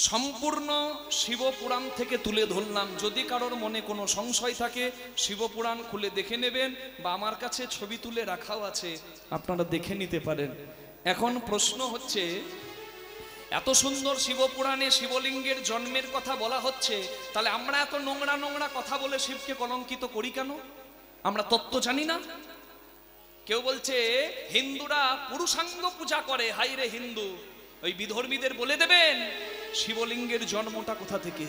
সম্পূর্ণ শিবপুরাণ থেকে তুলে ধরলাম। যদি কারোর মনে কোনো সংশয় থাকে শিবপুরাণ খুলে দেখে নেবেন, বা আমার কাছে ছবি তুলে রাখাও আছে, আপনারা দেখে নিতে পারেন। এখন প্রশ্ন হচ্ছে, এত সুন্দর শিবপুরাণে শিবলিঙ্গের জন্মের কথা বলা হচ্ছে, তাহলে আমরা এত নোংরা নোংরা কথা বলে শিবকে কলঙ্কিত করি কেন? আমরা তত্ত্ব জানি না? কেউ বলছে হিন্দুরা পুরুষাঙ্গ পূজা করে। হাই রে হিন্দু, ওই বিধর্মীদের বলে দেবেন শিবলিঙ্গের জন্মটা কোথা থেকে।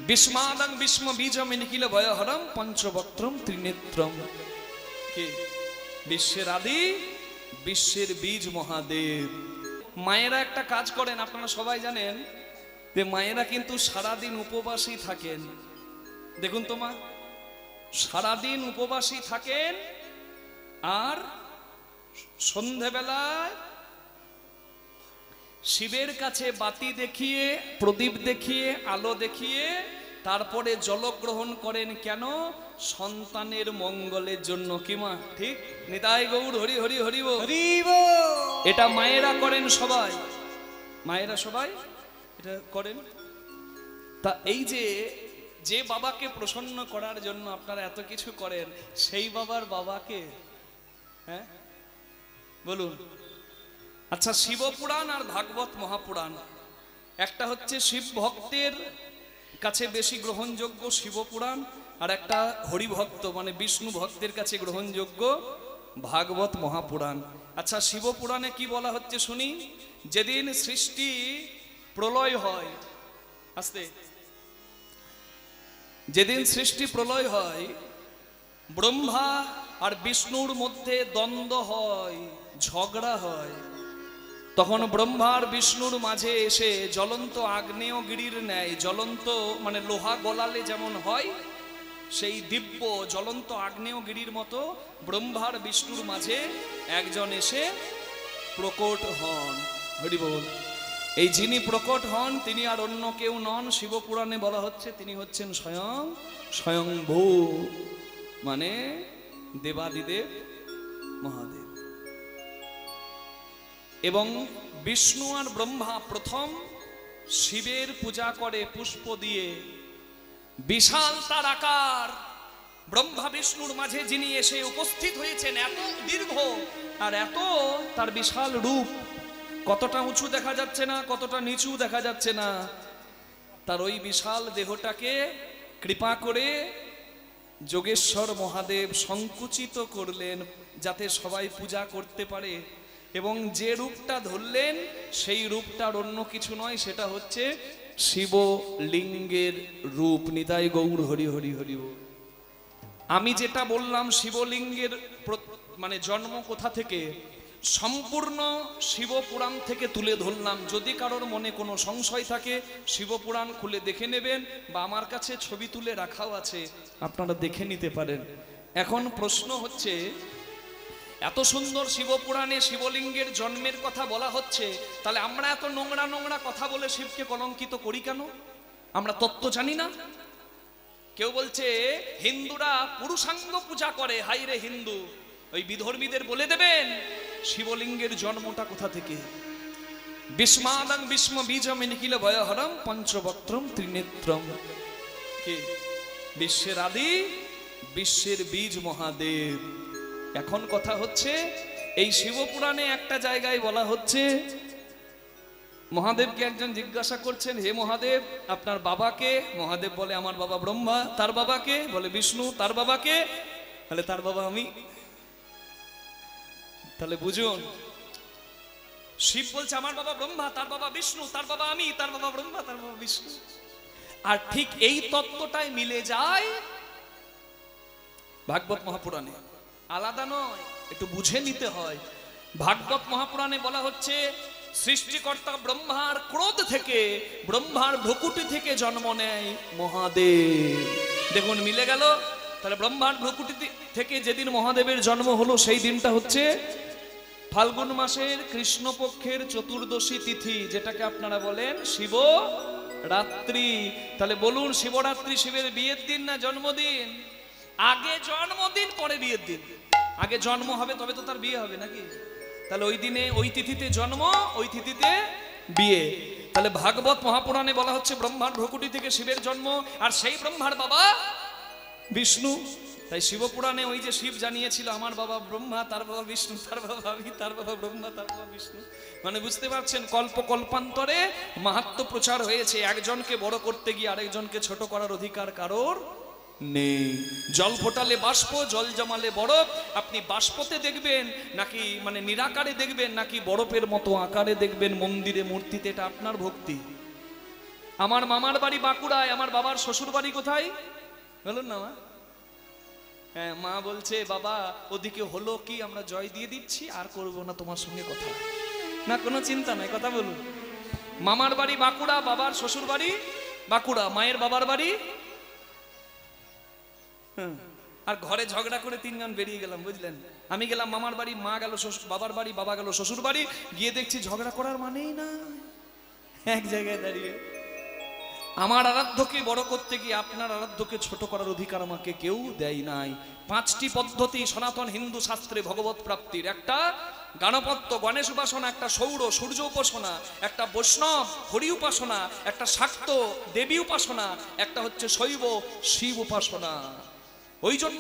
বিস্মাদং বিস্ম বীজম নিখিল ভয়হরম পঞ্চবক্ত্রম ত্রিনেত্রম। কে? বিশ্বের আদি, বিশ্বের বীজ মহাদেব। মায়েরা একটা কাজ করেন, আপনারা সবাই জানেন যে মায়েরা কিন্তু সারাদিন উপবাসী থাকেন। দেখুন তো মা, সারাদিন উপবাসী থাকেন, আর সন্ধেবেলায় শিবের কাছে বাতি দেখিয়ে, প্রদীপ দেখিয়ে, আলো দেখিয়ে তারপরে জলগ্রহণ করেন। কেন? সন্তানের মঙ্গলের জন্য। কি মা ঠিক? নিতাই গৌর হরি হরি হরি বল। এটা মায়েরা করেন, সবাই মায়েরা সবাই এটা করেন। তা এই যে বাবাকে প্রসন্ন করার জন্য আপনারা এত কিছু করেন, সেই বাবার বাবাকে, হ্যাঁ বলুন। আচ্ছা, শিবপুরাণ আর ভাগবত মহাপুরাণ, একটা হচ্ছে শিব ভক্তের কাছে বেশি গ্রহণযোগ্য শিবপুরাণ, আর একটা হরিভক্ত মানে বিষ্ণু ভক্তের কাছে গ্রহণযোগ্য ভাগবত মহাপুরাণ। আচ্ছা, শিবপুরাণে কি বলা হচ্ছে শুনি। যেদিন সৃষ্টি প্রলয় হয়, আস্তে, যেদিন সৃষ্টি প্রলয় হয়, ব্রহ্মা আর বিষ্ণুর মধ্যে দ্বন্দ্ব হয়, ঝগড়া হয়। তখন ব্রহ্মা আর বিষ্ণুর মাঝে এসে জ্বলন্ত আগ্নেয়গিরির ন্যায়, জ্বলন্ত মানে লোহা গলালে যেমন হয়, সেই দিব্য জ্বলন্ত আগ্নেয়গিরির মতো ব্রহ্মার বিষ্ণুর মাঝে একজন এসে প্রকট হন। হরি বল। এই যিনি প্রকট হন তিনি আর অন্য কেউ নন, শিবপুরাণে বলা হচ্ছে তিনি হচ্ছেন স্বয়ং স্বয়ংভূ, মানে দেবাদিদেব মহাদেব। এবং বিষ্ণু আর ব্রহ্মা প্রথম শিবের পূজা করে পুষ্প দিয়ে। বিশাল তার আকার, ব্রহ্মা বিষ্ণুর মাঝে যিনি এসে উপস্থিত হয়েছেন, এত দীর্ঘ আর এত তার বিশাল রূপ, কতটা উঁচু দেখা যাচ্ছে না, কতটা নিচু দেখা যাচ্ছে না। তার ওই বিশাল দেহটাকে কৃপা করে যোগেশ্বর মহাদেব সংকুচিত করলেন যাতে সবাই পূজা করতে পারে। এবং যে রূপটা ধরলেন সেই রূপটার অন্য কিছু নয়, সেটা হচ্ছে শিবলিঙ্গের রূপ। নিতাই গৌর হরি হরি হরি। আমি যেটা বললাম শিবলিঙ্গের মানে জন্ম কোথা থেকে, সম্পূর্ণ শিবপুরাণ থেকে তুলে ধরলাম। যদি কারোর মনে কোনো সংশয় থাকে শিবপুরাণ খুলে দেখে নেবেন, বা আমার কাছে ছবি তুলে রাখাও আছে, আপনারা দেখে নিতে পারেন। এখন প্রশ্ন হচ্ছে, এত সুন্দর শিবপুরাণে শিবলিঙ্গের জন্মের কথা বলা হচ্ছে, তাহলে আমরা এত নোংরা নোংরা কথা বলে শিবকে কলঙ্কিত করি কেন? আমরা তত্ত্ব জানি না? কেউ বলছে হিন্দুরা পুরুষাঙ্গ পূজা করে। হাই রে হিন্দু, ওই বিধর্মীদের বলে দেবেন শিবলিঙ্গের জন্মটা কোথা থেকে। বিস্মাদং বিস্ম বীজম নিখিল ভয়হরম পঞ্চবক্ত্রম ত্রিনেত্রম। কে? বিশ্বের আদি, বিশ্বের বীজ মহাদেব। এখন কথা হচ্ছে, এই শিবপুরাণে একটা জায়গায় বলা হচ্ছে, মহাদেবকে একজন জিজ্ঞাসা করছেন, হে মহাদেব আপনার বাবাকে? মহাদেব বলে আমার বাবা ব্রহ্মা। তার বাবাকে? বলে বিষ্ণু। তার বাবাকে? বলে তার বাবা আমি। তাহলে বুঝুন, শিব বলছে আমার বাবা ব্রহ্মা, তার বাবা বিষ্ণু, তার বাবা আমি, তার বাবা ব্রহ্মা, তার বাবা বিষ্ণু। আর ঠিক এই তত্ত্বটাই মিলে যায় ভাগবত মহাপুরাণে। আলাদা নয়, একটু বুঝে নিতে হয়। ভাগবত মহাপুরাণে বলা হচ্ছে সৃষ্টিকর্তা ব্রহ্মার ক্রোধ থেকে, ব্রহ্মার ভ্রকুটি থেকে জন্ম নেয় মহাদেব। দেখুন মিলে গেল। তাহলে ব্রহ্মার ভ্রকুটি থেকে যেদিন মহাদেবের জন্ম হলো সেই দিনটা হচ্ছে ফাল্গুন মাসের কৃষ্ণপক্ষের চতুর্দশী তিথি, যেটাকে আপনারা বলেন শিবরাত্রি। তাহলে বলুন, শিবরাত্রি শিবের বিয়ের দিন না জন্মদিন? আগে জন্মদিন পরে বিয়ের দিন। আগে জন্ম হবে তবে তো তার বিয়ে হবে নাকি? তাহলে ওই দিনে ওই তিথিতে জন্ম, ওই তিথিতে বিয়ে। তাহলে ভাগবত মহাপুরাণে বলা হচ্ছে ব্রহ্মার ভ্রকুটি থেকে শিবের জন্ম, আর সেই ব্রহ্মার বাবা বিষ্ণু। তাই শিবপুরাণে ওই যে শিব জানিয়েছিল আমার বাবা ব্রহ্মা, তার বাবা বিষ্ণু, তার বাবা আমি, তার বাবা ব্রহ্মা, তার বাবা বিষ্ণু। মানে বুঝতে পারছেন, কল্প কল্পান্তরে মাহাত্ম্য প্রচার হয়েছে। একজনকে বড় করতে গিয়ে আরেকজনকে ছোট করার অধিকার কারোর নেই। জল ফোটালে বাষ্প, জল জমালে বরফ। আপনি বাষ্পতে দেখবেন নাকি মানে নিরাকারে দেখবেন, নাকি বরফের মতো আকারে দেখবেন মন্দিরে মূর্তিতে, এটা আপনার ভক্তি। আমার মামার বাড়ি বাঁকুড়ায়, আমার বাবার শ্বশুর বাড়ি কোথায় বলুন না মা? হ্যাঁ, মা বলছে বাবা ওদিকে হলো কি, আমরা জয় দিয়ে দিচ্ছি, আর করব না তোমার সঙ্গে কথা। না কোনো চিন্তা নাই, কথা বলুন। মামার বাড়ি বাঁকুড়া, বাবার শ্বশুর বাড়ি বাঁকুড়া, মায়ের বাবার বাড়ি। আর ঘরে ঝগড়া করে তিনজন বেরিয়ে গেলাম, বুঝলেন? আমি গেলাম মামার বাড়ি, মা গেল বাবার বাড়ি, বাবা গেল শ্বশুর বাড়ি। গিয়ে দেখছি ঝগড়া করার মানেই না, এক জায়গায় দাঁড়িয়ে। আমার আরাধ্যকে বড় করতে গিয়ে আপনার আরাধ্যকে ছোট করার অধিকার আমাকে কেউ দেয় নাই। 5টি পদ্ধতি সনাতন হিন্দু শাস্ত্রে ভগবত প্রাপ্তির। একটা গণপত্য গণেশ উপাসনা, একটা সৌর সূর্য উপাসনা, একটা বৈষ্ণব হরি উপাসনা, একটা শাক্ত দেবী উপাসনা, একটা হচ্ছে শৈব শিব উপাসনা। ওই জন্য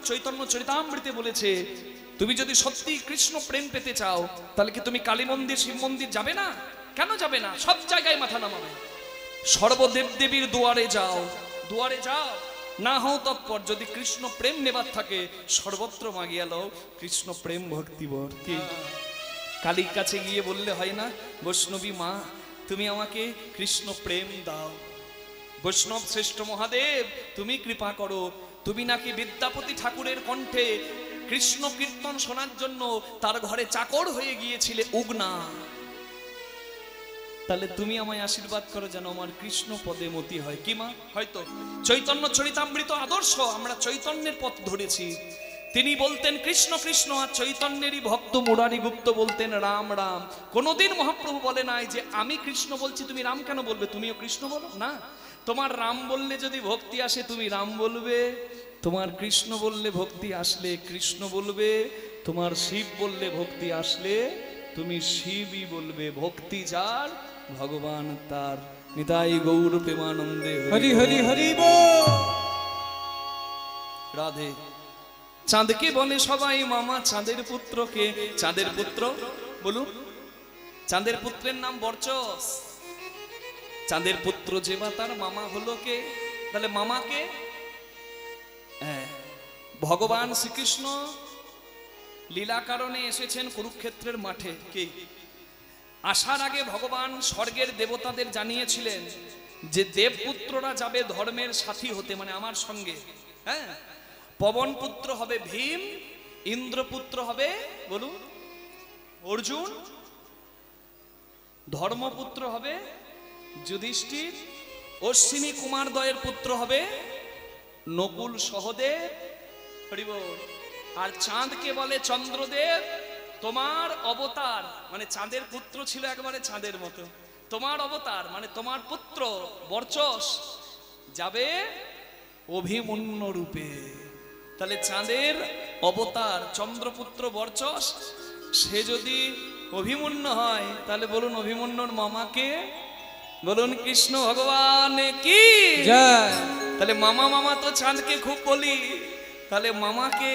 চৈতন্য চরিতামৃতে বলেছে, তুমি যদি সত্যি কৃষ্ণ প্রেম পেতে চাও তাহলে কি তুমি কালী মন্দির শিব মন্দির যাবে না? কেন যাবে না? সব জায়গায় মাথা নামাবে। সর্বদেব দেবীর দুয়ারে যাও, দুয়ারে যাও, না হও তৎপর। যদি কৃষ্ণ প্রেম নেবার থাকে সর্বত্র মাগিয়া লও কৃষ্ণ প্রেম ভক্তিবর। কি কালীর কাছে গিয়ে বললে হয় না, বৈষ্ণবী মা তুমি আমাকে কৃষ্ণ প্রেম দাও। বৈষ্ণব শ্রেষ্ঠ মহাদেব তুমি কৃপা করো। তুমি নাকি বিদ্যাপতি ঠাকুরের কণ্ঠে কৃষ্ণ কীর্তন শোনার জন্য তার ঘরে চাকর হয়ে গিয়েছিলে উগনা, তাহলে তুমি আমায় আশীর্বাদ করো যেন আমার কৃষ্ণ পদে মতি হয়। কি মা? হয়তো চৈতন্য চরিতামৃত আদর্শ, আমরা চৈতন্যের পথ ধরেছি। তিনি বলতেন কৃষ্ণ কৃষ্ণ, আর চৈতন্যেরই ভক্ত মুরারি গুপ্ত বলতেন রাম রাম। কোনোদিন মহাপ্রভু বলে নাই যে আমি কৃষ্ণ বলছি তুমি রাম কেন বলবে, তুমিও কৃষ্ণ বলো না। তোমার রাম বললে যদি ভক্তি আসে তুমি রাম বলবে, তোমার কৃষ্ণ বললে ভক্তি আসলে কৃষ্ণ বলবে, তোমার শিব বললে ভক্তি আসলে তুমি শিবই বলবে। ভক্তি যার ভগবান তার। নিতাই গৌর প্রেমানন্দে হরি হরি হরি বল। রাধে। চাঁদকে বলে সবাই মামা, চাঁদের পুত্রকে। চাঁদের পুত্র বলুন, চাঁদের পুত্রের নাম বরচস। চাঁদের পুত্র যে বা তার মামা হলো কে? তাহলে মামাকে ভগবান শ্রীকৃষ্ণ লীলা কারণে এসেছেন কুরুক্ষেত্রের মাঠে। কে? আসার আগে ভগবান স্বর্গের দেবতাদের জানিয়েছিলেন যে দেবপুত্ররা যাবে ধর্মের সাথী হতে, মানে আমার সঙ্গে। হ্যাঁ, পবন পুত্র হবে ভীম, ইন্দ্রপুত্র হবে বলুন অর্জুন, ধর্মপুত্র হবে যুধিষ্ঠির, অশ্বিনী কুমারদ্বয়ের পুত্র হবে নকুল সহদেব। আর চাঁদকে বলে চন্দ্রদেব। তোমার অবতার মানে চাঁদের পুত্র ছিল একবারে চাঁদের মতো। তোমার অবতার মানে তোমার পুত্র বরচস যাবে অভিমন্যু রূপে। তাহলে চাঁদের অবতার চন্দ্রপুত্র বরচস, সে যদি অভিমন্যু হয় তাহলে বলুন অভিমন্যুর মামাকে বলুন কৃষ্ণ ভগবান কি জয়। তাহলে মামা মামা তো চাঁদকে খুব বলি, তাহলে মামাকে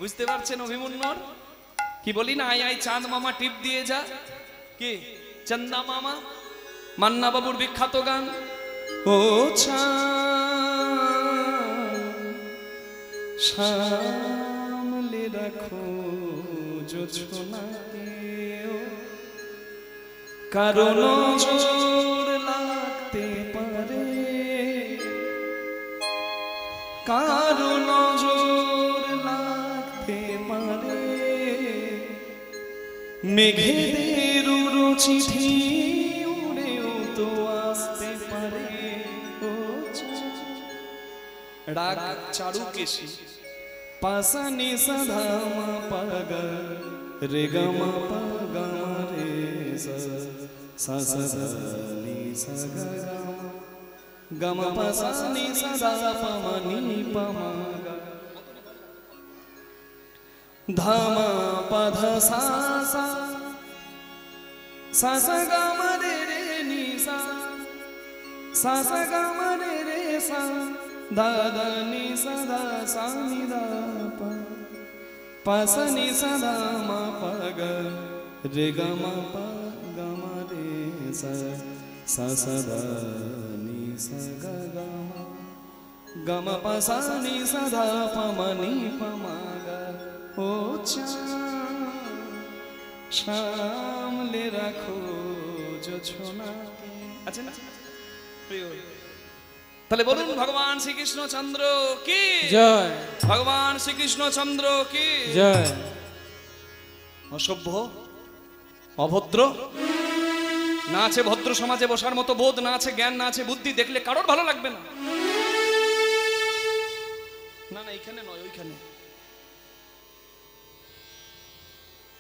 বুঝতে পারছেন অভিমন্যুর কি বলি না? আই আই চাঁদ মামা টিপ দিয়ে যা। কি চন্দা মামা, মান্না বাবুর বিখ্যাত গান। ও সামলে রাখো জোছনাকে, কারণ জোর লাগতে পারে, কারণ জোর লাগতে পারে, মেঘেদের চিঠি উড়েও তো আসতে পারে। রাগ চারুকেশী পাসানি সাধামা পাগা রে গামা পাগামা রে সা সা নি সা গা গামা পাসানি সা পামা নি পামা গা ধামা পাধা সা সা সা সা গামা রে রে সা সা গা মা রে রে সা ধা ধা নি সা ধা সা নি ধা পা পা সা নি সা ধা মা পা গা রে গা মা পা গা মা রে সা সা সা ধা নি সা গা গা মা গা মা পা সা নি সা ধা পা মা নি পা মা গা ও সামলে রাখো জোছনা। আচ্ছা না প্রিয়, তাহলে বলুন ভগবান শ্রীকৃষ্ণ চন্দ্র কি জয়, ভগবান শ্রীকৃষ্ণ চন্দ্র কি জয়। অসভ্য, অভদ্র, না আছে ভদ্র সমাজে বসার মতো বোধ, না আছে জ্ঞান, না আছে বুদ্ধি, দেখলে কারোর ভালো লাগবে না। না না এইখানে নয়, ওইখানে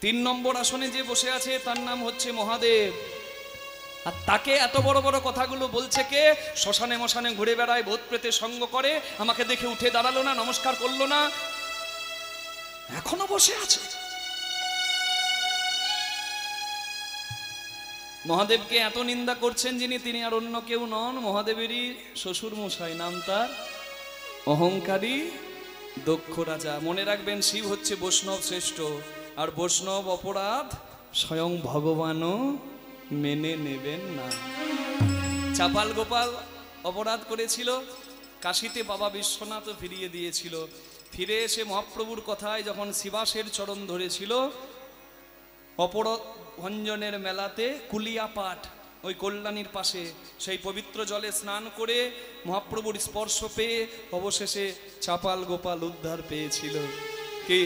3 নম্বর আসনে যে বসে আছে তার নাম হচ্ছে মহাদেব। আর তাকে এত বড় বড় কথাগুলো বলছে কে? শ্মশানে মশানে ঘুরে বেড়ায়, ভূত প্রেতে সঙ্গ করে, আমাকে দেখে উঠে দাঁড়ালো না, নমস্কার করলো না, এখনো বসে আছে। মহাদেবকে এত নিন্দা করছেন যিনি, তিনি আর অন্য কেউ নন, মহাদেবেরই শ্বশুর মশাই, নাম তার অহংকারী দক্ষ রাজা। মনে রাখবেন, শিব হচ্ছে বৈষ্ণব শ্রেষ্ঠ, আর বৈষ্ণব অপরাধ স্বয়ং ভগবানও মেনে নেবেন না। চাপাল গোপাল অপরাধ করেছিল, কাশীতে বাবা বিশ্বনাথ ফিরিয়ে দিয়েছিল। ফিরে এসে মহাপ্রভুর কথায় যখন শিবাসের চরণ ধরেছিল, অপরভঞ্জনের মেলাতে কুলিয়া পাঠ ওই কল্যাণীর পাশে, সেই পবিত্র জলে স্নান করে মহাপ্রভুর স্পর্শ পেয়ে অবশেষে চাপাল গোপাল উদ্ধার পেয়েছিল। কি?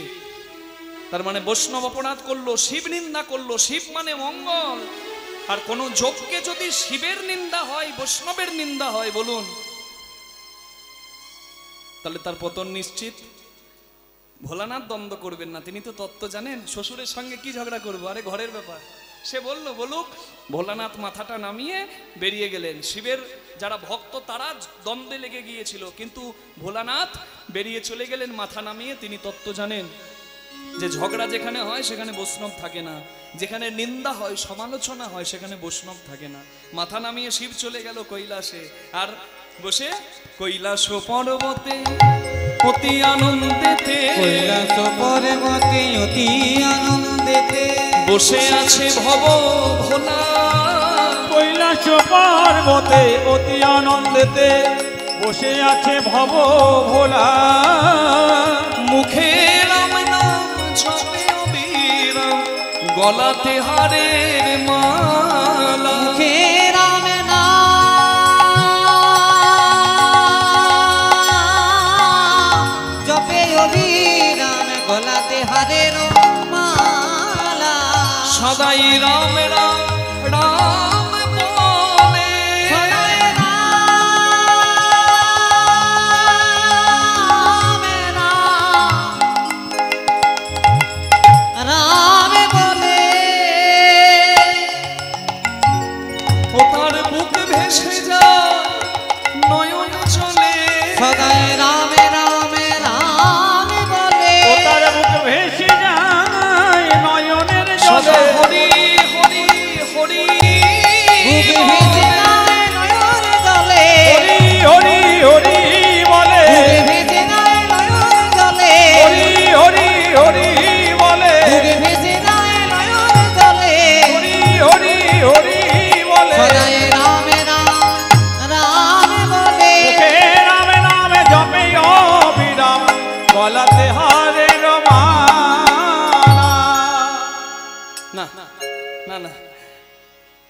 তার মানে বৈষ্ণব অপরাধ করলো, শিব নিন্দা করলো। শিব মানে মঙ্গল, আর কোন যোগকে যদি শিবের নিন্দা হয়, বৈষ্ণবের নিন্দা হয়, বলুন তাহলে তার পতন নিশ্চিত। ভোলানাথ দ্বন্দ্ব করবেন না, তিনি তো তত্ত্ব জানেন। শ্বশুরের সঙ্গে কি ঝগড়া করবো, আরে ঘরের ব্যাপার। সে বলল বলুক, ভোলানাথ মাথাটা নামিয়ে বেরিয়ে গেলেন। শিবের যারা ভক্ত তারা দ্বন্দ্বে লেগে গিয়েছিল, কিন্তু ভোলানাথ বেরিয়ে চলে গেলেন মাথা নামিয়ে। তিনি তত্ত্ব জানেন যে ঝগড়া যেখানে হয় সেখানে বৈষ্ণব থাকে না, যেখানে নিন্দা হয় সমালোচনা হয় সেখানে বৈষ্ণব থাকে না। মাথা নামিয়ে শিব চলে গেল কৈলাসে, আর বসে কৈলাস পর্বতে অতি আনন্দেতে, কৈলাস পর্বতে অতি আনন্দেতে বসে আছে ভব ভোলা। কৈলাস পর্বতে অতি আনন্দেতে বসে আছে ভব ভোলা। মুখে রাম নাম জপে অবিরাম, গলাতে হারের মালা। মুখে রাম নাম জপে অবিরাম, গলাতে হারের মালা। সদাই রাম রাম রাম বলে, সদাই রাম রাম বলে। ও তার বুক ভেসে যায় নয়ন চলে, সদাই রাম রাম রাম বলে। ও তার বুক ভেসে যায় নয়নের জলে, হরি হরি হরি বুক ভেসে যায় নয়ন জলে, হরি হরি হরি বলে। বুক ভেসে যায় নয়ন জলে, হরি হরি হরি বলে। বুক ভেসে যায় নয়ন জলে, হরি হরি হরি বলে। সদাই রাম রাম রাম বলে, মুখে রাম নাম জপে অবিরাম, গলাতে হারের মালা। না না না,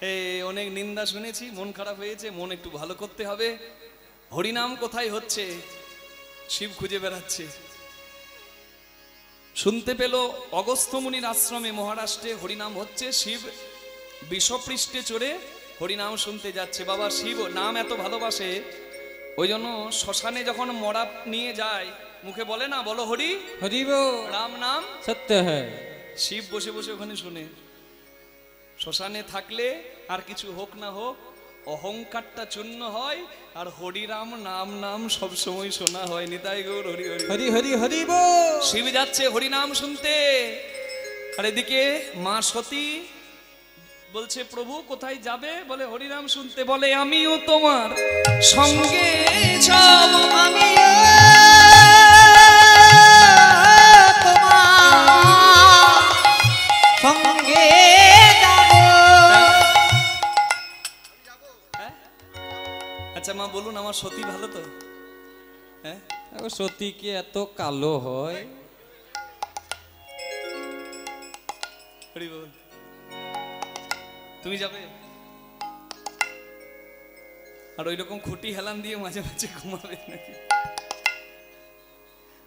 এই অনেক নিন্দা শুনেছি, মন খারাপ হয়েছে, মন একটু ভালো করতে হবে। হরিনাম কোথায় হচ্ছে? শিব খুঁজে বেড়াচ্ছে। শুনতে পেল অগস্ত্য মুনির আশ্রমে মহারাষ্ট্রে হরিনাম হচ্ছে। শিব বিষপৃষ্ঠে চড়ে হরিনাম শুনতে যাচ্ছে। বাবা শিব নাম এত ভালোবাসে, ওই জন্য শ্মশানে যখন মরা নিয়ে যায় মুখে বলে না, বলো হরি হরি রাম নাম সত্য হ্যায়। শিব বসে বসে ওখানে শুনে। শ্মশানে থাকলে আর কিছু হোক না হোক অহংকারটা চূর্ণ হয়, আর হরিরাম নাম নাম সব সময় শোনা হয়। নিতাই গৌর হরি হরি হরি হরি হরি বল। শিব যাচ্ছে হরিনাম শুনতে, আর এদিকে মা সতী বলছে প্রভু কোথায় যাবে? বলে হরিনাম শুনতে। বলে আমিও তোমার সঙ্গে যাব, আমিও তোমার সঙ্গে যাব। আচ্ছা মা বলুন, আমার সতী ভালো তো? হ্যাঁ, সতী কি এত কালো হয়? হরি বল। তুমি যাবে? আর ওই রকম খুঁটি হেলান দিয়ে মাঝে মাঝে ঘুমাবে নাকি?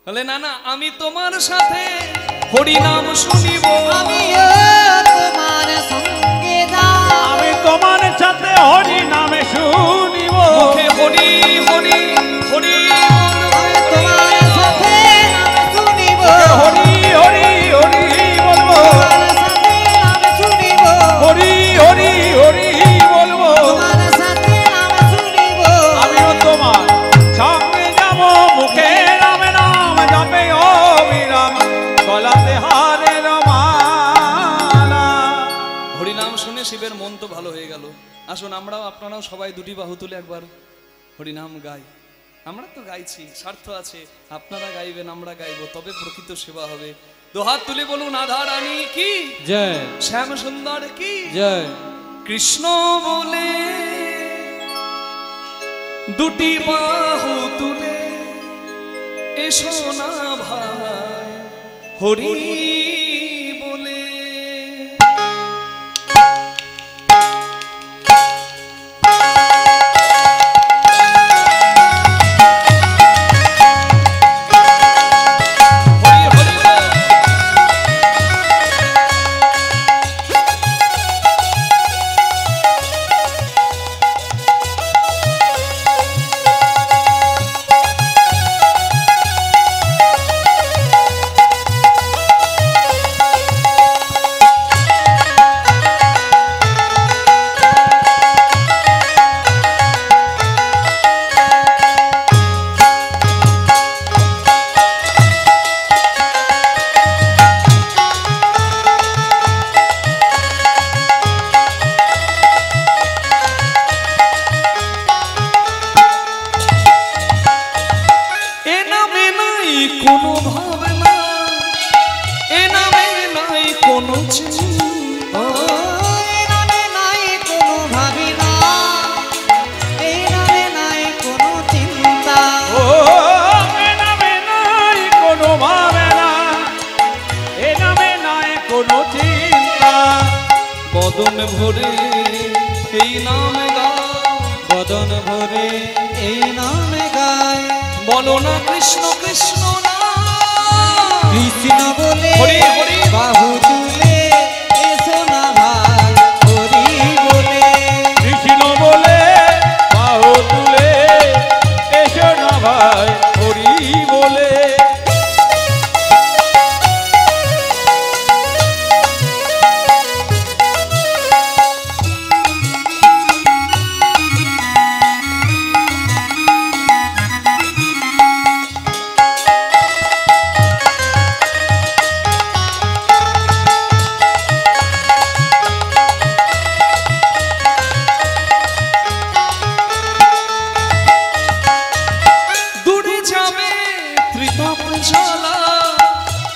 বলে না না, আমি তোমার সাথে হরি নাম শুনিব, আমিও তোমার সঙ্গে যাব। আমি তোমার সাথে হরি নামে শুনিব, মুখে হরি হরি হরি আমি তোমার সাথে নাম শুনিব, হরি হরি হরি বলবো, তোমার সাথে নাম শুনিব, হরি হরি হরি বলবো। তোমার সাথে নাম শুনিব। আমিও তোমার সঙ্গে যাব, মুখে রামে নাম জপে অবিরাম, গলাতে হারের মালা। হরিনাম শুনে শিবের মন তো ভালো হয়ে গেল। আসুন আমরাও আপনারাও সবাই দুটি বাহু তুলে একবার হরিনাম গাই। আমরা তো গাইছি, স্বার্থ আছে, আপনারা গাইবেন, আমরা গাইবো, তবে প্রকৃত সেবা হবে। দুহাত তুলে বলুন আধা রানী কি জয়, শ্যাম সুন্দর কি জয়। কৃষ্ণ বলে দুটি বাহু তুলে এসো না ভাই হরি বলে। কোনো ভাবনা, এ নামে নাই কোনো চিন্তা, এই নামে নাই কোনো ভাবিনা, এই নামে নাই কোনো চিন্তা। ও এ নামে নাই কোনো ভাবনা, এ নামে নাই কোনো চিন্তা। বদন ভরে এই নামে গাও, বদন ভরে এই নামে গায়, বলো না কৃষ্ণ কৃষ্ণ না, কৃষ্ণ বলে হরি হরি বাহু তুলে এসো না ভাই হরি বলে। কৃষ্ণ বলে বাহু তুলে এসো না ভাই হরি বলে।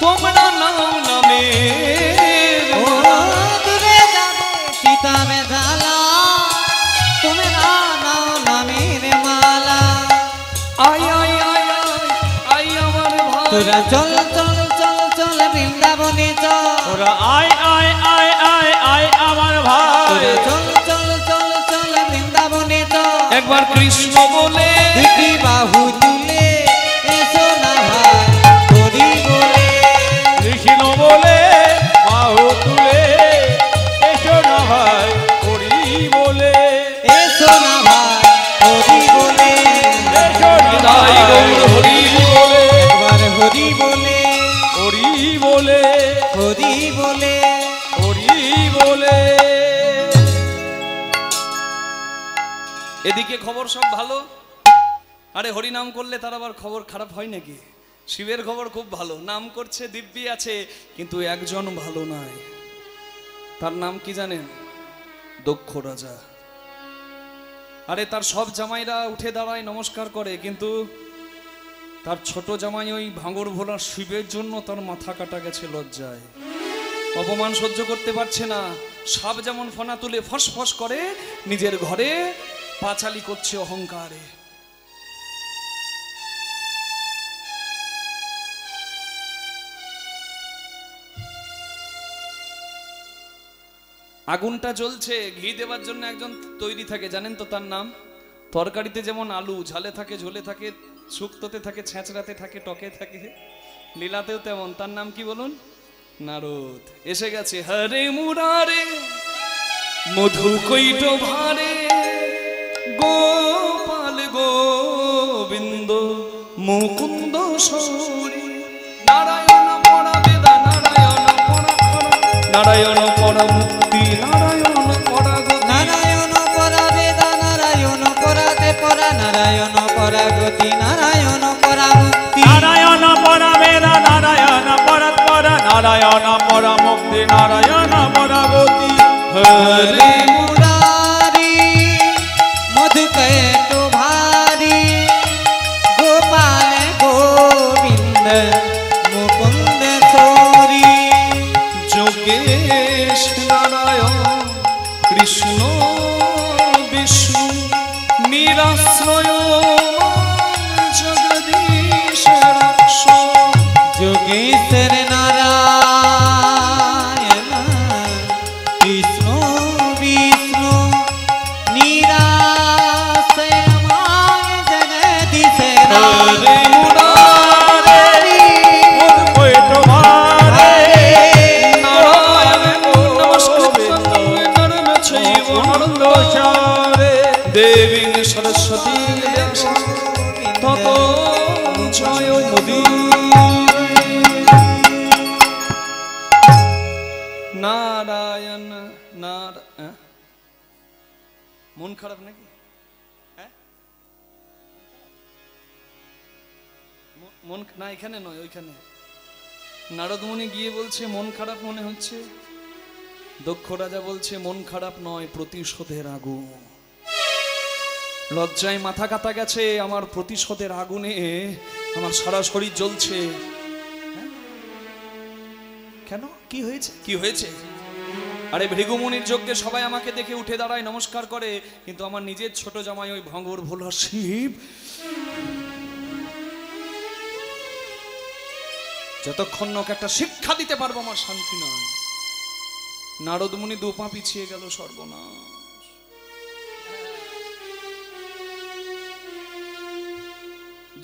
তোমরা নাও নামে ও দূরে যাবে সীতা বেধালা, তোমরা নাও নামের মালা। আয় আয় আয় আয় আয় আমার ভাই, তোরা চল চল চল চল বৃন্দাবনে চল, তোরা আয় আয় আয় আয় আয় আমার ভাই। তোরা চল চল চল চল বৃন্দাবনে চল। একবার কৃষ্ণ বলে দুটি বাহু তুলে এসো না ভাই হরি বলে। কৃষ্ণ বলে বাহু তুলে এসো না ভাই হরি বলে। এসো না ভাই হরি বলে। এসো না তাই ভাই গৌর হরি বলে, একবার হরি বলে, হরি বলে, হরি বলে। হরি বলে। এদিকে খবর সব ভালো? আরে হরি নাম করলে তার আবার খবর খারাপ হয় নাকি? শিবের খবর খুব ভালো, নাম করছে দিব্যি আছে, কিন্তু একজন ভালো নয়। তার নাম কি জানেন? দক্ষ রাজা। আরে তার সব জামাইরা উঠে দাঁড়ায় নমস্কার করে, কিন্তু তার ছোট জামাই ওই ভাঙর ভোলা শিবের জন্য তার মাথা কাটা গেছে লজ্জায়। অপমান সহ্য করতে পারছে না। সাপ যেমন ফনা তুলে ফস ফস করে, নিজের ঘরে পাঁচালি করছে অহংকারে। আগুনটা জ্বলছে, ঘি দেওয়ার জন্য একজন তৈরি থাকে, জানেন তো তার নাম? তরকারিতে যেমন আলু ঝালে থাকে, ঝোলে থাকে, শুক্তোতে থাকে, ছেঁচড়াতে থাকে, টকে থাকে, লীলাতেও তেমন। তার নাম কি বলুন? নারদ। এসে গেছে। হরে মুরারে মধু কৈট ভারে গোপাল গোবিন্দ মুকুন্দ সৌরি নারায়ণ পরা বেদা নারায়ণ পরা নারায়ণ পরা মুক্তি নারায়ণ পরা গতি নারায়ণ পরা বেদা নারায়ণ পরাতে পরা নারায়ণ পরা গতি নারায়ণ পরা মুক্তি নারায়ণ পরা বেদা নারায়ণ পরাৎ পরা নারায়ণ পরা মুক্তি নারায়ণ পরা গতি। হরে মুরারি মধু কৈট ভারি গোপাল গোবিন্দ মুকুন্দ সৌরি যোগেশ নারায়ণ কৃষ্ণ বিষ্ণু নিরাশ্রয় জগদীশ রাক্ষ যোগেশ্বর নারায়ণ কৃষ্ণ বিষ্ণু নিরাশ্রয় জগদীশ হরে মুরারি মধু কৈট ভারে নারায়ণ নমস্কার নরম চৈব মুকুন্দ সৌরি দেবী সরস্বতী তত জয় মোদী। নারায়ণ নারায়ণ। মন খারাপ নাকি? মন না, এখানে নয়, ওইখানে। নারদমুনি গিয়ে বলছে মন খারাপ মনে হচ্ছে। দক্ষ রাজা বলছে মন খারাপ নয়, প্রতিশোধের আগুন। লজ্জায় মাথা কাটা গেছে, আমার প্রতিশোধের আগুনে আমার সারা শরীর জ্বলছে। হ্যাঁ? কেন? কি হয়েছে? কি হয়েছে? আরে ভৃগুমুনির যজ্ঞে সবাই আমাকে দেখে উঠে দাঁড়ায় নমস্কার করে, কিন্তু আমার নিজের ছোট জামাই ওই ভাঙর ভোলা শিব যতক্ষণ না ওকে একটা শিক্ষা দিতে পারবো আমার শান্তি নয়। নারদমুনি দু পা পিছিয়ে গেল, সর্বনাশ।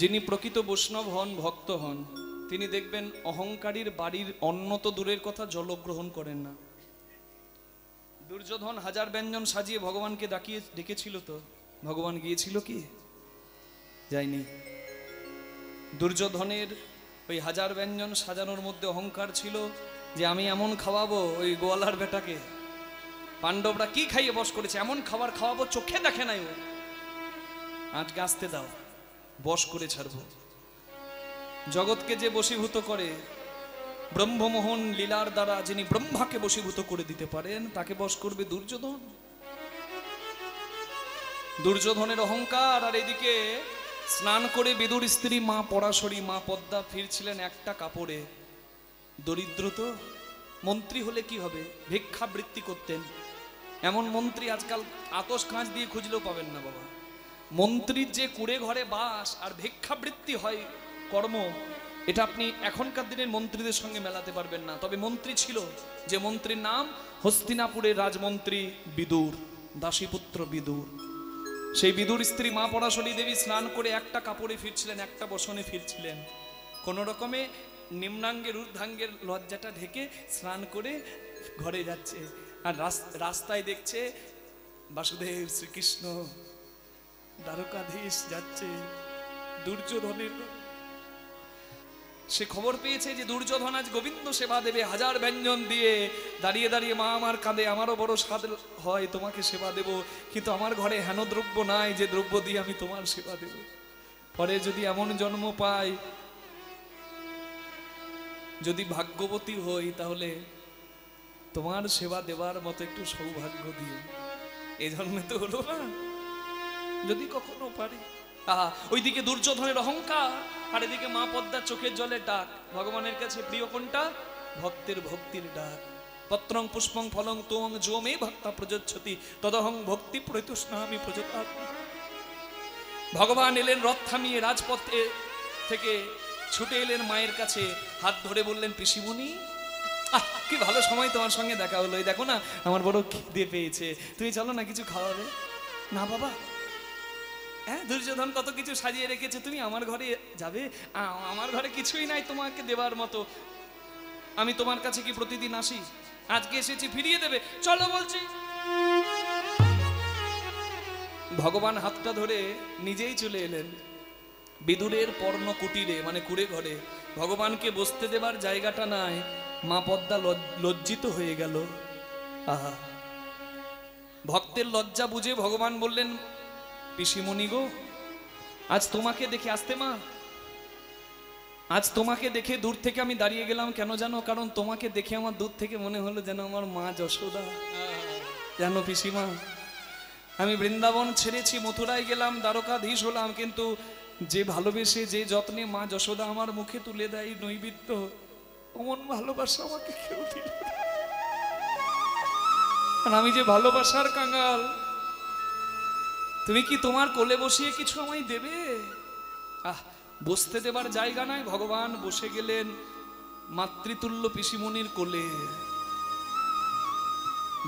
যিনি প্রকৃত বৈষ্ণব হন, ভক্ত হন, তিনি দেখবেন অহংকারীর বাড়ির অন্ন তো দূরের কথা, জল গ্রহণ করেন না। দুর্যোধন হাজার ব্যঞ্জন সাজিয়ে ভগবানকে ডেকেছিল তো, ভগবান গিয়েছিল কি? যায়নি। দুর্যোধনের ওই হাজার ব্যঞ্জন সাজানোর মধ্যে অহংকার ছিল যে আমি এমন খাওয়াবো ওই গোয়ালার বেটাকে। পাণ্ডবরা কি খাইয়ে বস করেছে, এমন খাবার খাওয়াবো চোখে দেখে নাই ও। আজকে আসতে দাও, বশ করে ছাড়বো। জগৎকে যে বশীভূত করে, ব্রহ্মমোহন লীলার দ্বারা যিনি ব্রহ্মাকে বশীভূত করে দিতে পারেন, তাকে বশ করবে দুর্যোধন। দুর্যোধনের অহংকার। আর এদিকে স্নান করে বিদুর স্ত্রী মা পরাশরী, মা পদ্মা ফিরছিলেন একটা কাপড়ে। দরিদ্র তো, মন্ত্রী হলে কি হবে, ভিক্ষাবৃত্তি করতেন। এমন মন্ত্রী আজকাল আতস কাঁচ দিয়ে খুঁজলেও পাবেন না বাবা। মন্ত্রীর যে কুড়ে ঘরে বাস আর ভিক্ষাবৃত্তি হয় কর্ম, এটা আপনি এখনকার দিনের মন্ত্রীদের সঙ্গে মেলাতে পারবেন না। তবে মন্ত্রী ছিল, যে মন্ত্রীর নাম হস্তিনাপুরের রাজমন্ত্রী বিদুর, দাসীপুত্র বিদুর। সেই বিদুর স্ত্রী মা পরাশরী দেবী স্নান করে একটা কাপড়ে ফিরছিলেন, একটা বসনে ফিরছিলেন। কোনো রকমে নিম্নাঙ্গের ঊর্ধ্বাঙ্গের লজ্জাটা ঢেকে স্নান করে ঘরে যাচ্ছে। আর রাস্তায় দেখছে বাসুদেব শ্রীকৃষ্ণ দ্বারকাধীশ যাচ্ছে। দুর্যোধনের সে খবর পেয়েছে যে দুর্যোধন আজ গোবিন্দ সেবা দেবে, হাজার ব্যঞ্জন দিয়ে দাঁড়িয়ে দাঁড়িয়ে মা আমার কাঁদে, আমারও বড় স্বাদ হয় তোমাকে সেবা দেব, কিন্তু আমার ঘরে হেন দ্রব্য নাই যে দ্রব্য দিয়ে আমি তোমার সেবা দেব। পরে যদি এমন জন্ম পাই, যদি ভাগ্যবতী হই, তাহলে তোমার সেবা দেবার মতো একটু সৌভাগ্য দিও। এই জন্মে তো হলো না, যদি কখনো পারি। আহা, ওইদিকে দুর্যোধনের অহংকার, আর এদিকে মা পদ্মার চোখের জলে ডাক। ভগবানের কাছে প্রিয় কোনটা? ভক্তের ভক্তির ডাক। পত্রং পুষ্পং ফলং তোং যো মে ভক্তা প্রযোজ্যতি তদহং ভক্তি প্রত্যুষ্ণামি প্রযোজ্যামি। ভগবান এলেন রথ থামিয়ে, রাজপথে থেকে ছুটে এলেন মায়ের কাছে, হাত ধরে বললেন, পিসিমণি কি ভালো সময় তোমার সঙ্গে দেখা হলো, এই দেখো না আমার বড় খিদে পেয়েছে, তুমি চলো না কিছু খাওয়াবে। না বাবা, হ্যাঁ দুর্যোধন কত কিছু সাজিয়ে রেখেছে, তুমি আমার ঘরে যাবে? আমার ঘরে কিছুই নাই তোমাকে দেবার মতো, আমি তোমার কাছে কি প্রতিদিন আসি? আজকে এসেছি, ফিরিয়ে দেবে, চলো বলছি। ভগবান হাতটা ধরে নিজেই চলে এলেন বিদুরের পর্ণ কুটিরে, মানে কুড়ে ঘরে। ভগবানকে বসতে দেবার জায়গাটা নাই, মা পদ্মা লজ্জিত হয়ে গেল। আহা, ভক্তের লজ্জা বুঝে ভগবান বললেন, পিসিমণি গো, আজ তোমাকে দেখে, আসতে মা, আজ তোমাকে দেখে দূর থেকে আমি দাঁড়িয়ে গেলাম, কেন জানো? কারণ তোমাকে দেখে আমার দূর থেকে মনে হলো যেন আমার মা যশোদা। জানো পিসিমা, আমি বৃন্দাবন ছেড়েছি, মথুরায় গেলাম, দ্বারকাধীশ হলাম, কিন্তু যে ভালোবেসে, যে যত্নে মা যশোদা আমার মুখে তুলে দেয় নৈবেদ্য, অমন ভালোবাসা আমাকে কেউ দিল না। আর আমি যে ভালোবাসার কাঙাল, তুমি কি তোমার কোলে বসিয়ে কিছু আমায় দেবে? আহ, বসতে দেবার জায়গা নাই, ভগবান বসে গেলেন মাতৃতুল্য পিসিমণির কোলে।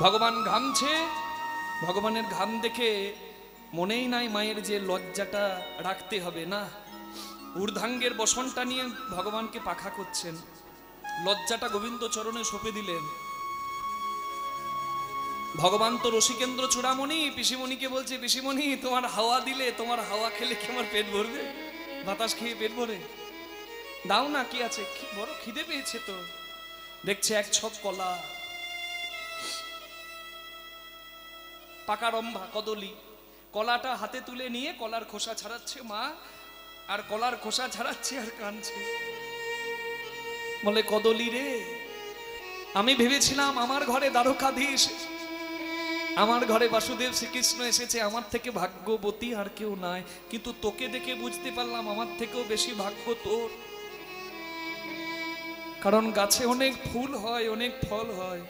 ভগবান ঘামছে, ভগবানের ঘাম দেখে মনেই নাই মায়ের যে লজ্জাটা রাখতে হবে না, ঊর্ধ্বাঙ্গের বসনটা নিয়ে ভগবানকে পাখা করছেন, লজ্জাটা গোবিন্দ চরণে সঁপে দিলেন। ভগবান তো রসিকেন্দ্র চূড়ামণি, পিসিমণিকে বলছে, পিসিমণি তোমার হাওয়া দিলে, তোমার হাওয়া খেলে কি আমার পেট ভরবে? বাতাস খেয়ে পেট ভরে? দাও না, কি আছে, বড় খিদে পেয়েছে তো। দেখছে এক ছক কলা, পাকা রম্ভা কদলি, কলাটা হাতে তুলে নিয়ে কলার খোসা ছাড়াচ্ছে মা, আর কলার খোসা ছাড়াচ্ছে আর কাঁদছে। বলে, কদলি রে, আমি ভেবেছিলাম আমার ঘরে দ্বারকাধীশ, আমার ঘরে বাসুদেব শ্রীকৃষ্ণ এসেছে, আমার থেকে ভাগ্যবতী আর কেউ নাই, কিন্তু তোকে দেখে বুঝতে পারলাম আমার থেকেও বেশি ভাগ্য তোর। কারণ গাছে অনেক ফুল হয়, অনেক ফল হয়,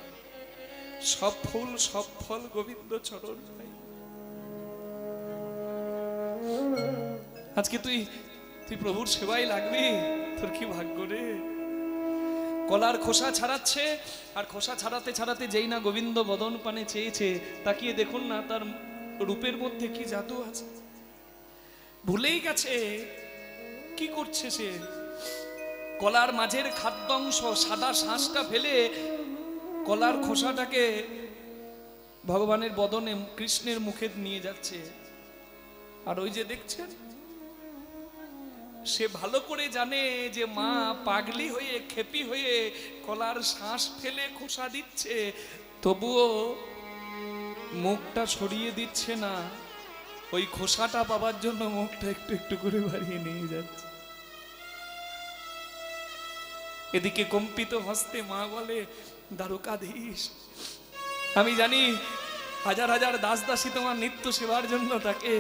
সব ফুল সব ফল গোবিন্দ চরণ পাই। আজকে তুই প্রভুর সেবায় লাগবি, তোর কি ভাগ্য রে। কলার খোসা ছাড়াচ্ছে, আর খোসা ছাড়াতে ছাড়াতে যেই না গোবিন্দ বদন পানে চেয়েছে, তাকিয়ে দেখুন না তার রূপের মধ্যে কি জাদু আছে। ভুলেই গেছে কি করছে সে। কলার মাঝের খাদ্যাংশ সাদা শাঁসটা ফেলে কলার খোসাটাকে ভগবানের বদনে কৃষ্ণের মুখে নিয়ে যাচ্ছে। আর ওই যে দেখছেন, সে ভালো করে জানে যে মা পাগলি হয়ে, খেপি হয়ে কলার শ্বাস ফেলে খোসা দিচ্ছে, তবুও মুখটা সরিয়ে দিচ্ছে না, ওই খোসাটা পাবার জন্য মুখটা একটু একটু করে বাড়িয়ে নিয়ে যাচ্ছে। এদিকে কম্পিত হস্তে মা বলে, দ্বারকাধীশ, আমি জানি হাজার হাজার দাস দাসী তোমার নিত্য সেবার জন্য থাকে,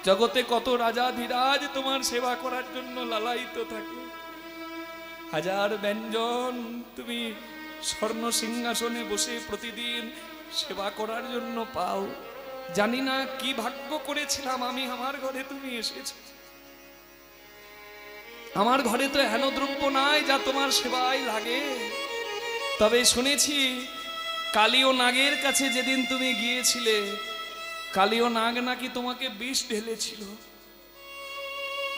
জগতে কত রাজা ধীরাজ তোমার সেবা করার জন্য লালায়িত থাকে, হাজার ব্যঞ্জন তুমি স্বর্ণ সিংহাসনে বসে প্রতিদিন সেবা করার জন্য পাও। জানি না কি ভাগ্য করেছিলাম আমি, আমার ঘরে তুমি এসেছো। আমার ঘরে তো হেন দ্রব্য নাই যা তোমার সেবায় লাগে। তবে শুনেছি কালী ও নাগের কাছে যেদিন তুমি গিয়েছিলে, কালী ও নাগ নাকি তোমাকে বিষ ঢেলেছিল।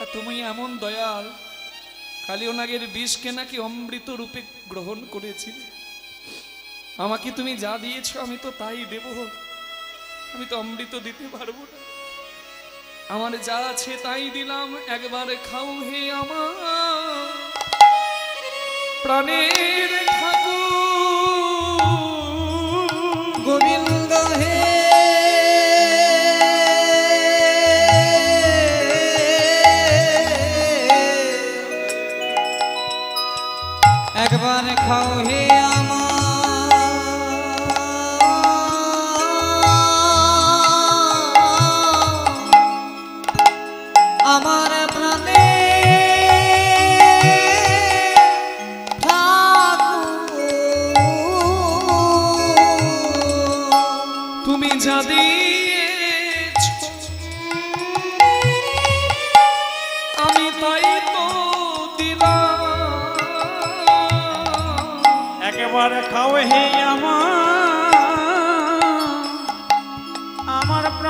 আর তুমি এমন দয়াল, কালী ও নাগের বিষকে নাকি অমৃত রূপে গ্রহণ করেছিলে। আমাকে তুমি যা দিয়েছো আমি তো তাই দেব, আমি তো অমৃত দিতে পারবো না। আমার যা আছে তাই দিলাম, একবার খাও হে আমার প্রাণের ঠাকুর গোবিন্দ হে। একবার খাও হে আমার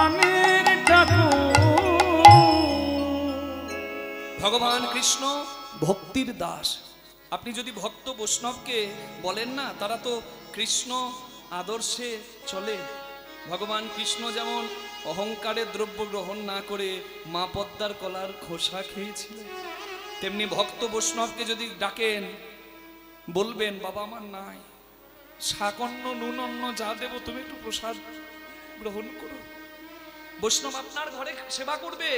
প্রাণের ঠাকুর। ভগবান কৃষ্ণ ভক্তির দাস। আপনি যদি ভক্ত বৈষ্ণবকে বলেন না, তারা তো কৃষ্ণ আদর্শে চলে। ভগবান কৃষ্ণ যেমন অহংকারের দ্রব্য গ্রহণ না করে মা পদ্মার কলার খোসা খেয়েছিল, তেমনি ভক্ত বৈষ্ণবকে যদি ডাকেন বলবেন, বাবা আমার নাই, শাকন্য নুন অন্ন যা দেবো তুমি একটু প্রসাদ গ্রহণ করো। বৈষ্ণব আপনার ঘরে সেবা করবে।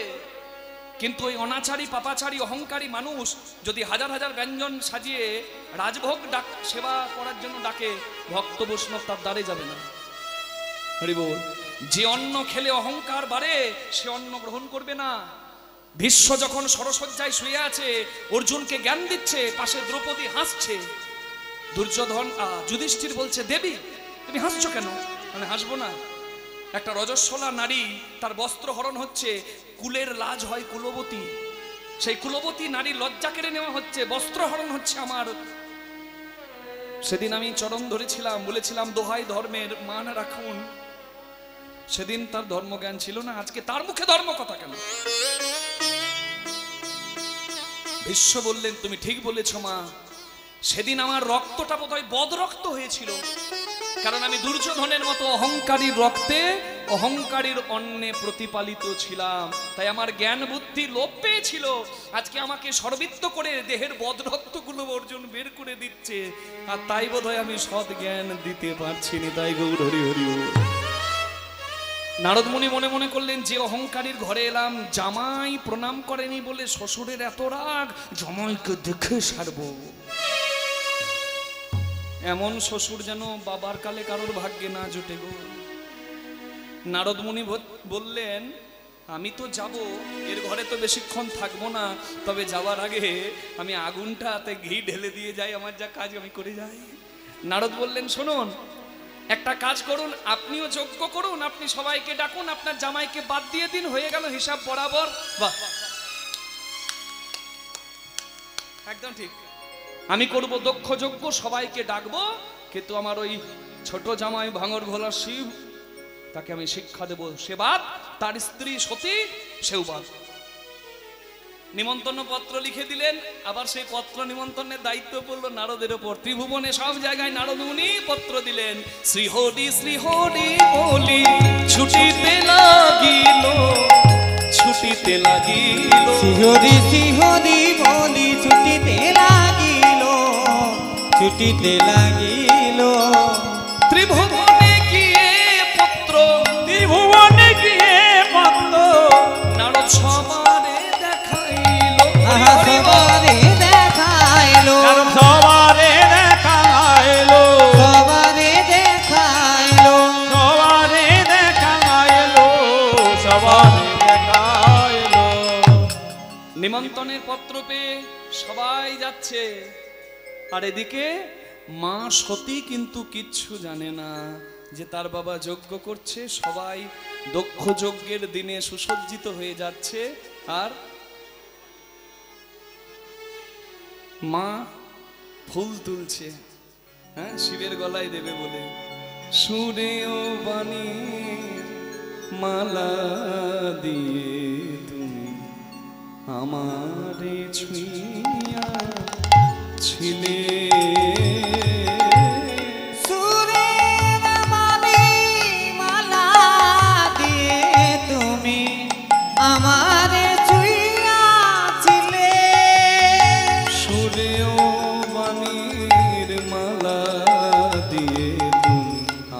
কিন্তু ওই অনাচারী পাপাচারী অহংকারী মানুষ যদি হাজার হাজার ব্যঞ্জন সাজিয়ে রাজভোগ সেবা করার জন্য ডাকে, ভক্ত বৈষ্ণব তার দ্বারে যাবে না। হরি বল। যে অন্ন খেলে অহংকার বাড়ে সে অন্ন গ্রহণ করবে না। ভীষ্ম যখন সরসজ্জায় শুয়ে আছে, অর্জুনকে জ্ঞান দিচ্ছে, পাশে দ্রৌপদী হাসছে। দুর্যোধন যুধিষ্ঠির বলছে, দেবী তুমি হাসছো কেন? মানে হাসবো না? একটা রজস্বলা নারী, তার বস্ত্র হরণ হচ্ছে, কুলের লাজ হয় কুলবতী, সেই কুলবতী নারী লজ্জা কেড়ে নেওয়া হচ্ছে, বস্ত্র হরণ হচ্ছে আমার। সেদিন আমি চরণ ধরেছিলাম, বলেছিলাম দোহাই ধর্মের মান রাখুন। সেদিন তার ধর্মজ্ঞান ছিল না, আজকে তার মুখে ধর্ম কথা কেন? ভীষ্ম বললেন, তুমি ঠিক বলেছ মা, সেদিন আমার রক্তটা বোধহয় বদ রক্ত হয়েছিল, কারণ আমি দুর্যোধনের মতো অহংকারীর রক্তে অহংকারীর অন্নে প্রতিপালিত ছিলাম, তাই আমার জ্ঞান বুদ্ধি লোপ পেয়েছিল। আজকে আমাকে সর্বিত্ত করে দেহের বদ রক্তগুলো অর্জুন বের করে দিচ্ছে, আর তাই বোধহয় আমি সৎ জ্ঞান দিতে পারছি না। তাই গৌর হরি হরি। নারদ মুনি মনে মনে করলেন, যে অহংকারীর ঘরে এলাম, জামাই প্রণাম করেনি বলে শ্বশুরের এত রাগ, জামাইকে দেখে সারবো। এমন শ্বশুর যেন বাবার কালে কারোর ভাগ্যে না জোটে গো। নারদ মুনি বললেন, আমি তো যাব, এর ঘরে তো বেশিক্ষণ থাকবো না, তবে যাওয়ার আগে আমি আগুনটাতে ঘি ঢেলে দিয়ে যাই, আমার যা কাজ আমি করে যাই। নারদ বললেন, শুনুন, একটা কাজ করুন, আপনিও যজ্ঞ করুন, আপনি সবাইকে ডাকুন, আপনার জামাইকে বাদ দিয়ে দিন, হয়ে গেল হিসাব বরাবর। বাহ, একদম ঠিক। আমি করব দক্ষ যজ্ঞ, সবাইকে ডাকবো, কিন্তু আমার ওই ছোট জামাই ভাঙর ভোলা শিব, তাকে আমি শিক্ষা দেব, সে বাদ, তার স্ত্রী সতী সেও বাদ। নিমন্ত্রণ পত্র লিখে দিলেন, আবার সেই পত্র নিমন্ত্রণের দায়িত্ব পড়লো নারদের ওপর। ত্রিভুবনে সব জায়গায় নারদ মুনি পত্র দিলেন, শ্রীহরি শ্রীহরি বলি ছুটিতে লাগিল, ছুটিতে লাগিল, শ্রীহরি শ্রীহরি বলি ছুটিতে লাগিল, ছুটিতে লাগিল। ত্রিভুবনে গিয়ে পত্র, ত্রিভুবনে গিয়ে পত্র, নারদ সবারে দেখাইল, সবারে দেখাইলো, সবারে দেখাইলো, সবারে দেখাইলো, সবারে দেখাইলো, সবারে দেখাইলো। নিমন্ত্রণের পত্র পেয়ে সবাই যাচ্ছে, আর এদিকে মা সতী কিন্তু কিচ্ছু জানে না যে তার বাবা যজ্ঞ করছে। সবাই দক্ষ যজ্ঞের দিনে সুসজ্জিত হয়ে যাচ্ছে, আর মা ফুল তুলছে, হ্যাঁ, শিবের গলায় দেবে বলে। সুরে ও বাণী মালা দিয়ে তুমি আমারে ছুঁইয়া ছিলে, সুরের বাণী মালা দিয়ে তুমি আমারে ছুঁইয়াছিলে, সুরে ও বাণীর মালা দিয়ে তুমি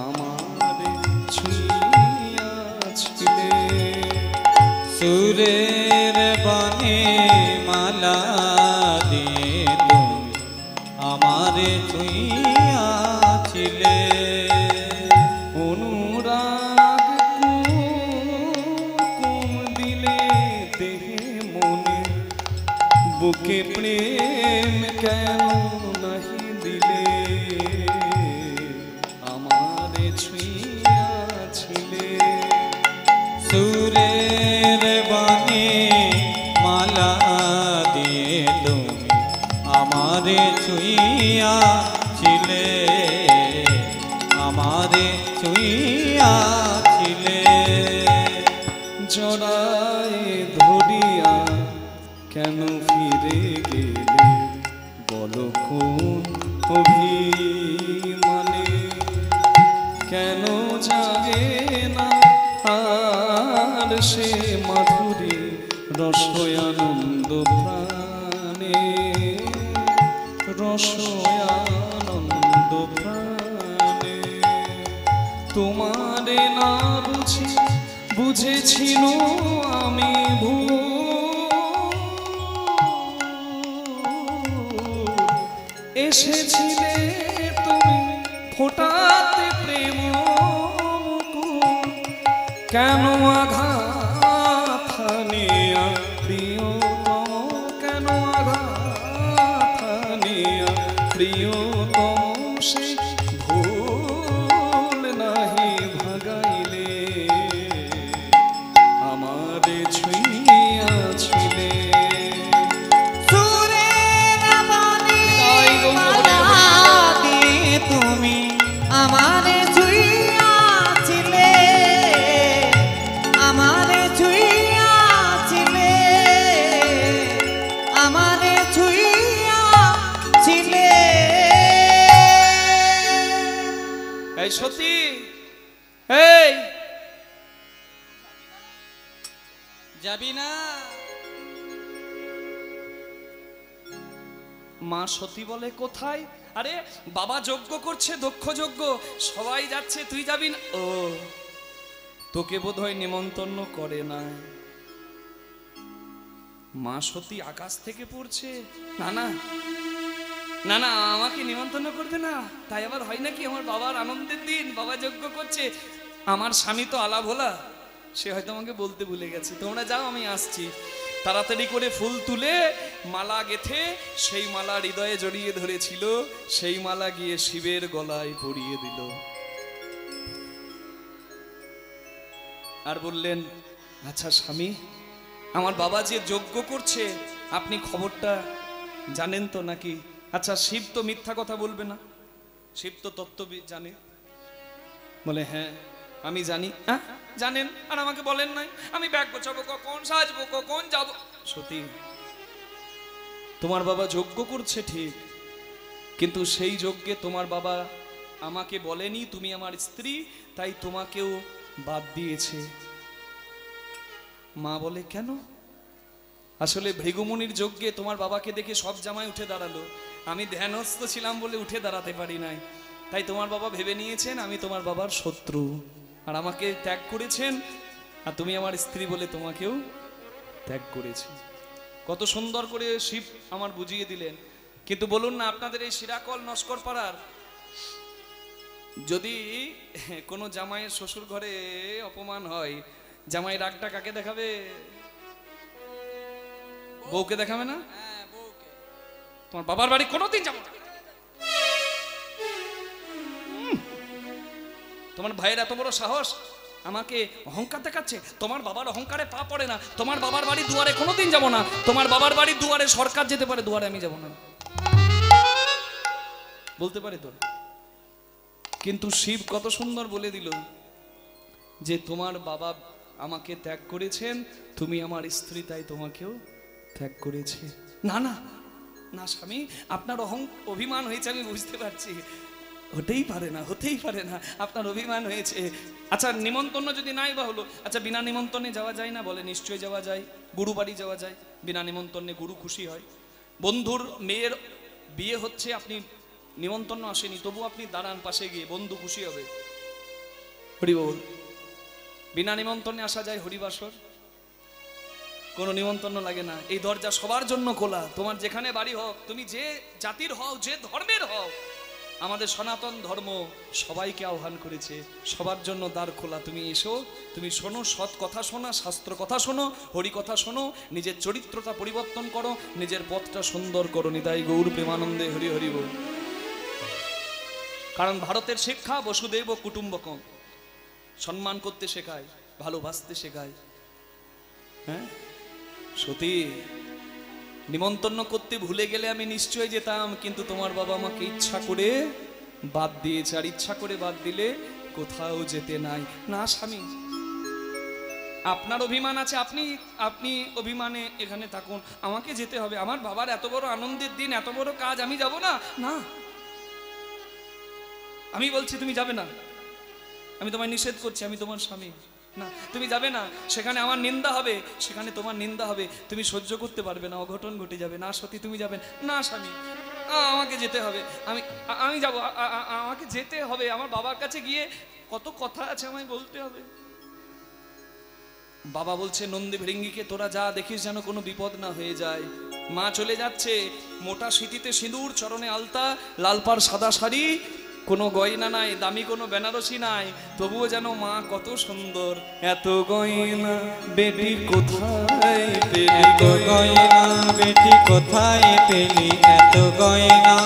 আমারে ছুঁইয়াছিলে, সুরের বাণী মালা দিয়ে তুমি আমারে ছুঁইয়াছিলে, অনুরাগ কুম দিলে দেহে মনে, বুকে প্রেম কেন নাহি দিলে, আমারে ছুঁইয়াছিলে, সুরের বাণী মালা দিয়ে তুমি আমারে ছুঁইয়াছিলে, আমারে ছুঁইয়াছিলে। জড়ায় ধরিয়া কেন ফিরে গেলে বলো কোন অভিমানে কেন যাবে না আর সে মাধুরী রসয়ানন্দ প্রাণে রসয়ানন্দ প্রাণে তোমারে না বুঝেছিল আমি এসেছিলে তুমি ফোটাতে প্রেম কেন আঘাত নিয়া প্রিয়তম কেন আঘাত নিয়া প্রিয়তম সে ভুল নাহি ভাগাইলে আমারে ছুঁইয়াছিলে তুমি আমারে ছুঁইয়াছিলে আমারে ছুঁইয়াছিলে আমারে ছুঁইয়াছিলে এই সতী এই যাবি না মা সতী বলে কোথায়? আরে বাবা যজ্ঞ করছে, দক্ষ যজ্ঞ, সবাই যাচ্ছে, তুই যাবি না? ও তোকে বোধহয় নিমন্ত্রণ করে না। মা সতী আকাশ থেকে পড়ছে, না না না না আমাকে নিমন্ত্রণ করবে না, তাই আবার হয় নাকি? আমার বাবার আনন্দের দিন, বাবা যজ্ঞ করছে, আমার স্বামী তো আলা ভোলা, সে হয়তো আমাকে বলতে ভুলে গেছে। তোমরা যাও, আমি আসছি। তাড়াতাড়ি করে ফুল তুলে মালা গেথে সেই মালা হৃদয়ে জড়িয়ে ধরেছিল, সেই মালা গিয়ে শিবের গলায় পরিয়ে দিল। আর বললেন, আচ্ছা স্বামী, আমার বাবা যে যজ্ঞ করছে আপনি খবরটা জানেন তো নাকি? আচ্ছা শিব তো মিথ্যা কথা বলবে না, শিব তো তত্ত্ববিদ জানে। বলে হ্যাঁ আমি জানি। হ্যাঁ জানেন, আর আমাকে বলেন নাই? আমি ব্যাগ গোছাবো কখন, সাজবো কখন, যাবো। সত্যি তোমার বাবা যজ্ঞ করছে ঠিক, কিন্তু সেই যজ্ঞে তোমার বাবা আমাকে বলেনি তুমি আমার স্ত্রী, তাই তোমাকেও বাদ দিয়েছে। মা বলে কেন? আসলে ভৃগুমুনির যজ্ঞে তোমার বাবাকে দেখে সব জামাই উঠে দাঁড়ালো, আমি ধ্যানস্থ ছিলাম বলে উঠে দাঁড়াতে পারি নাই, তাই তোমার বাবা ভেবে নিয়েছেন আমি তোমার বাবার শত্রু, আর আমাকে ত্যাগ করেছেন, আর তুমি আমার স্ত্রী বলে তোমাকেও ত্যাগ করেছি। কত সুন্দর করে শিব আমার বুঝিয়ে দিলেন। কিন্তু বলুন না, আপনাদের এই শিরাকল নস্কর পাড়ার যদি কোনো জামাইয়ের শ্বশুর ঘরে অপমান হয়, জামাই রাগটা কাকে দেখাবে? বউকে দেখাবে না? তোমার বাবার বাড়ি কোনোদিন যাবো না। তোমার ভাইয়ের এত বড় সাহস, আমাকে অহংকার দেখাচ্ছে। তোমার বাবার অহংকারে পা পড়ে না। তোমার বাবার বাড়ি দুয়ারে কোনোদিন যাব না। তোমার বাবার বাড়ি দুয়ারে সরকার যেতে পারে, দুয়ারে আমি যাব না, বলতে পারে তো। কিন্তু শিব কত সুন্দর বলে দিল যে তোমার বাবা আমাকে ত্যাগ করেছেন, তুমি আমার স্ত্রী, তাই তোমাকেও ত্যাগ করেছে। না না না স্বামী, আপনার অভিমান হয়েছে, আমি বুঝতে পারছি, হতেই পারে না, হতেই পারে না, আপনার অভিমান হয়েছে। আচ্ছা নিমন্ত্রণ যদি নাই বা হলো, আচ্ছা বিনা নিমন্ত্রণে যাওয়া যায় না? বলে নিশ্চয়ই যাওয়া যায়, গুরু বাড়ি যাওয়া যায়, বিনা নিমন্ত্রণে গুরু খুশি হয়। বন্ধুর মেয়ের বিয়ে হচ্ছে, আপনি নিমন্ত্রণ আসেনি, তবু আপনি দাঁড়ান পাশে গিয়ে, বন্ধু খুশি হবে। হরিবল, বিনা নিমন্ত্রণে আসা যায় হরিবাসর, কোনো নিমন্ত্রণ লাগে না। এই দরজা সবার জন্য খোলা, তোমার যেখানে বাড়ি হোক, তুমি যে জাতির হও, যে ধর্মের হও, আমাদের সনাতন ধর্ম সবাইকে আহ্বান করেছে, সবার জন্য দ্বার খোলা। তুমি এসো, তুমি শোনো, সৎ কথা শোনা, শাস্ত্র কথা শোনো, হরি কথা শোনো, নিজের চরিত্রটা পরিবর্তন করো, নিজের পথটা সুন্দর করো। নিতাই গৌর প্রেমানন্দে হরি হরি বল। কারণ ভারতের শিক্ষা বসুদেব কুটুম্বকম, সম্মান করতে শেখায়, ভালোবাসতে শেখায়। হ্যাঁ সতী, নিমন্ত্রণ করতে ভুলে গেলে আমি নিশ্চয়ই যেতাম, কিন্তু তোমার বাবা আমাকে ইচ্ছা করে বাদ দিয়েছে, আর ইচ্ছা করে বাদ দিলে কোথাও যেতে নাই। না স্বামী, আপনার অভিমান আছে, আপনি আপনি অভিমানে এখানে থাকুন, আমাকে যেতে হবে। আমার বাবার এত বড় আনন্দের দিন, এত বড় কাজ, আমি যাব না? না, আমি বলছি তুমি যাবে না, আমি তোমায় নিষেধ করছি, আমি তোমার স্বামী। না, তুমি যাবে না, সেখানে আমার নিন্দা হবে, সেখানে তোমার নিন্দা হবে, তুমি সহ্য করতে পারবে না, অঘটন ঘটে যাবে। না সত্যি তুমি যাবেন না স্বামী, আমাকে যেতে হবে, আমি যাব, আমাকে যেতে হবে, আমার বাবার কাছে গিয়ে কত কথা আছে আমায় বলতে হবে। বাবা বলছে নন্দী ভৃঙ্গিকে তোরা যা, দেখিস যেন কোনো বিপদ না হয়ে যায়। মা চলে যাচ্ছে, মোটা সিঁথিতে সিঁদুর, চরণে আলতা, লালপাড় সাদা শাড়ি, কোনো গয়না নাই, দামি কোনো বেনারসি নাই, তবুও যেন মা কত সুন্দর। এত গয়না বেটি কোথায় পেলি, এত গয়না বেটি কোথায় পেলি, এত গয়না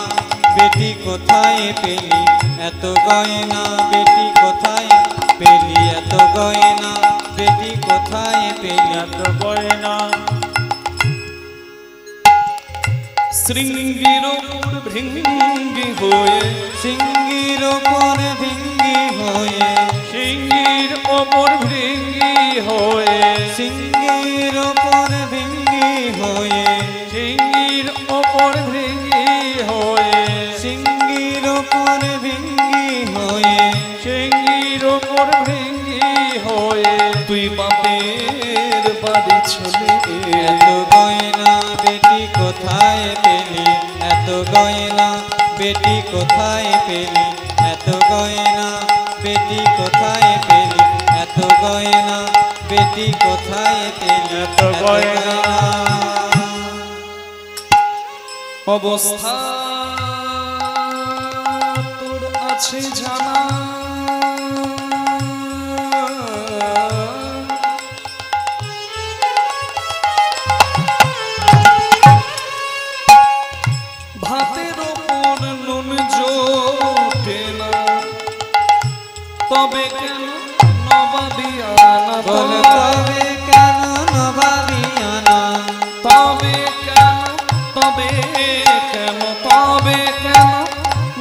বেটি কোথায় পেলি, এত গয়না বেটি কোথায় পেলি, এত গয়না বেটি কোথায় পেলি, এত গয়না। শৃঙ্গির ওপর ভৃঙ্গি হয়ে, সিঙ্গির ওপর ভিঙ্গি হয়ে, সিংহীর ওপর ভৃঙ্গি হয়ে, সিঙ্গির ওপর ভিঙ্গি হয়ে, সিংহীর ওপর ভৃঙ্গি হয়ে, সিঙ্গির ওপর ভিঙ্গি হয়ে, সিংহীর ওপর ভৃঙ্গি হয়ে, তুই বাপের বাড়ি চলে এত গয়না বেটি কোথায় পেলি, এত গয়না বেটি কোথায় পেলি, এত গয়না বেটি কোথায় পেলি, এত গয়না বেটি কোথায় পেলি, এত গয়না। অবস্থা তোর আছে জানা, ভাতের ওপর নুন জোটে না, তবে কেন নবাবিয়ানা, বল তবে কেন নবাবিয়ানা, তবে কেন, তবে কেন, তবে কেন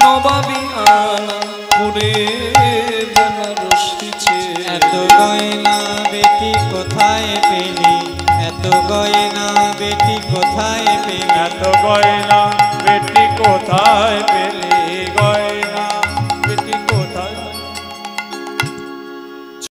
নবাবিয়ানা পুরে বেনারসি ছেড়ে। এত গয়না বেটি কোথায় পেলি, এত গয়না বেটি কোথায় পেলি, এত গয়না বেটি কোথায় পেলি,